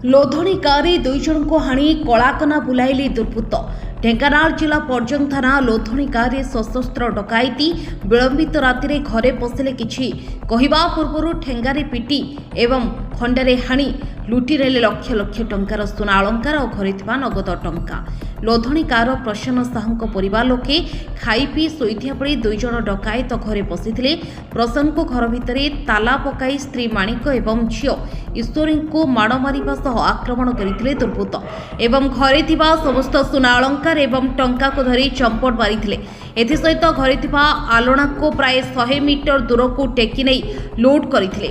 लोधणी गाँव दुई जन को हाणी कलाकना बुलाइले दुर्बृत्त। ढेंकानाल जिला पर्जंग थाना लोधणी गाँव सशस्त्र डकायती विलंबित राति घरे पशिले किछि कहवा पूर्व ठेंगारे पिटी एवं खंडारे हाणी लुटि नेले लक्ष लक्ष टंकार सुना अलंकार और घरे थिबा नगद टंका। लोधणी गाँव प्रसन्न साहू परिवार लोके खाई पी शोइथिया बेले दुई जन डकायत घरे पशिथिले। प्रसन्न को घर भितर ताला पकाई स्त्री माणिक एवं झियो ईश्वरी को माड़ मारिबा सह आक्रमण करथिले दुर्बृत्त एवं घरे थिबा समस्त सुना अलंकार एवं टंका को धरी चंपट मारिथिले। एथिसहित घरे थिबा आलोना को प्राय 100 मीटर दूर को टेकी नहीं लूट करथिले।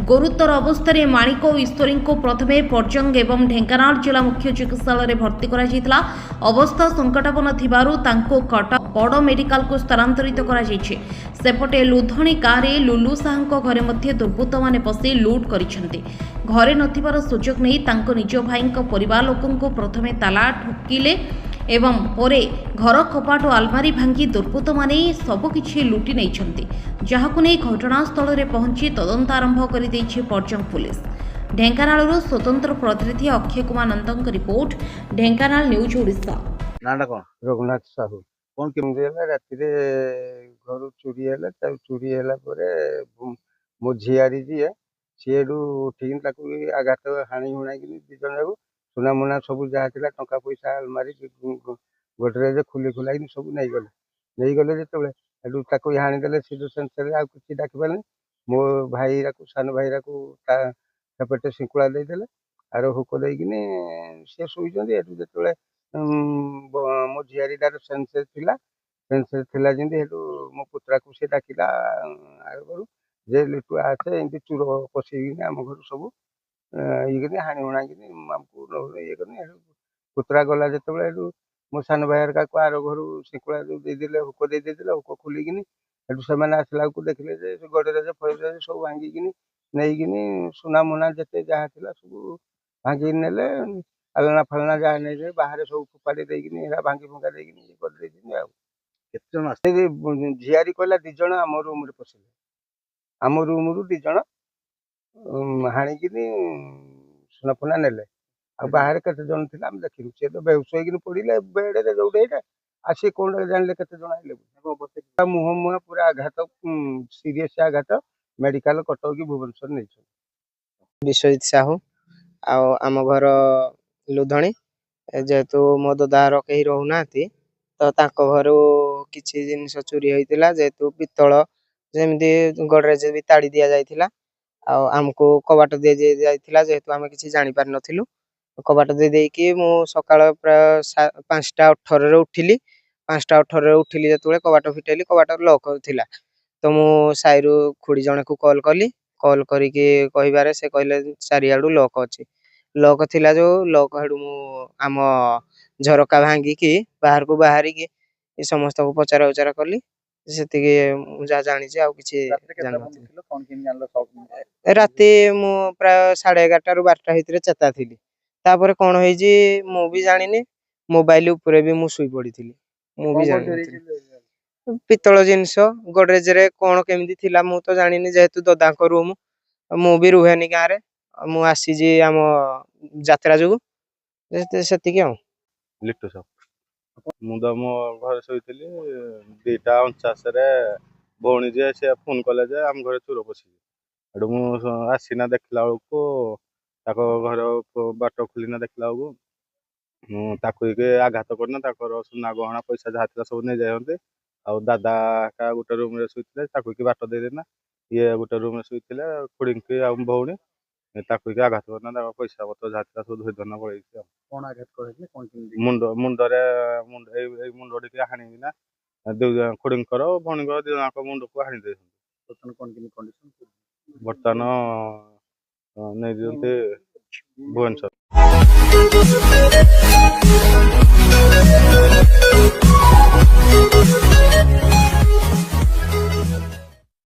गुरुतर अवस्था माणिक और ईश्वरी को प्रथमे पर्जंग एवं ढेंकानाल जिला मुख्य चिकित्सालय भर्ती करा जायतिला। अवस्था संकटापन्न थिबारु तांको कटक बड़ मेडिकल को स्थानांतरित करा जायछि। सेपटे लुधणी गाँव रे लुलु साहंको घरे मध्य दुर्बृत्त माने पसि लूट करिसेंति। घरे नथिबार सुजोग नै तांको निज भाईंको परिवार लोकंको प्रथमे ताला ठोकिले एवं परे घर कपाट और आलमारी भांगी दुर्बृत्त माने सबकिछि लुटि नैछन्ति। जहाकु नै घटनास्थल रे पहुंची तदंत आरंभ करि दैछि पर्जंग पुलिस। ढेंकानाल स्वतंत्र प्रतिनिधि अक्षय कुमार नंदन रिपोर्ट, ढेंकानाल न्यूज ओडिशा। नाडा कौन रघुनाथ साहू कौन केमती राति घर चोरी है चोरी है मो झियारी जी सी उठिक आघात हाणी हुणा कि दी जन जाक सुना मुना सब जहाँ टा पैसा अलमारी गोडरेज खुली खुला सब नहीं गले जो हाणीदे सी सेंसर आ कि डाक पारे मो भाई सान भाई सेपटे शिंकुला देदेले आर हुक देकिन सी शुई जो मो झियारीटार सेंसेस थिला जमी मो पुत्रा को सी डाकिला आगर जे लिटू आसे एमती चूर पशिक आम घर सब ये हाणी हुणा कि आमको ये पुत्रा गला जो मो सान भाई का आर घर शिंकुला देदेले हुक देदेले हुक खोलिकी से आसला देखिले गडरेज फडरेज सब भांगिकी नहीं सुना मुना जिते जहाँ सब भांगिक नेले आलना फालना जहाँ नहीं बाहर सब फोपाड़ी देकिन भांगी भुंगा देकिन झियारी कहला दी जन आम रूम रे पशिले आम रूम रु दी जन हाणिकी सुना फुना नेले आ बाहर केते जन थिला हम देखिलु से तो बेहुश होइकिन पड़िले बेड रे जोडे एटा आसी कोन जानले केते जन आइले मुह मुह पूरा आघात सीरियस आघात मेडिकल कटक की भुवनेश्वर नहीं। विश्वजित साहू आम घर लुधणी जेहेतु मो दादार कहीं रोना तो घर किसी जिनस चोरी होता जेहेतु पितल जमी गडरेज भी ताड़ी दि जाइथिला आमको कबाट दे जाइथिला जेहेतु आम किसी जानी पारि नथिलु कबाट दे देकी मु सकाळ प्राय 5:18 उठिली 5:18 उठिली जेतुले कबाट फिटेली कबाट लॉक थिला तो मु साइरु खुड़ी जने को कॉल करिकी कहिबारे से कहले चारियाडू लॉक अछि लॉक थिला जो लॉक हेडू मु आम झरका भांगी की बाहर को बाहरी की समस्त को पचारा उचारा कली से जा जानी आ किसी राति मु प्राय 11:30 रु 12टा भितर चेता थी तापर कौन होइजी मु भी जानिनी मोबाइल उपरे भी मु सुई पड़ी थी मु भी जानी पितल जिनस गडरेज रे कौन केमिति थिला मु तो जानिनी जेहेतु ददा को रूम मु भी रुहेनी गाँ रे मु आसी जी आम यात्रा जो सेतिकी लिट्टू सब मुझे मो घर शोली 2:49 भौणी जे से फोन कले जे आम घर चोर पशिक मु आसीना देखला बेलू घर बाट खोलिना देखला बेलू आघात करना सुना गहना पैसा जहाँ सब नहीं जाते आ दादा का गोटे रूम रे शुई बाट देदेना ये गोटे रूम रे शुई खुड़ी भौणी आघात करना पैसा पत्र जहाँ सब धोई धरना पड़े मुंडरे मुंड टी हाणिना खुड़ी भौणी दी जन मुंड को हाणी दे बर्तमान नहीं दिखते भुवनेश्वर।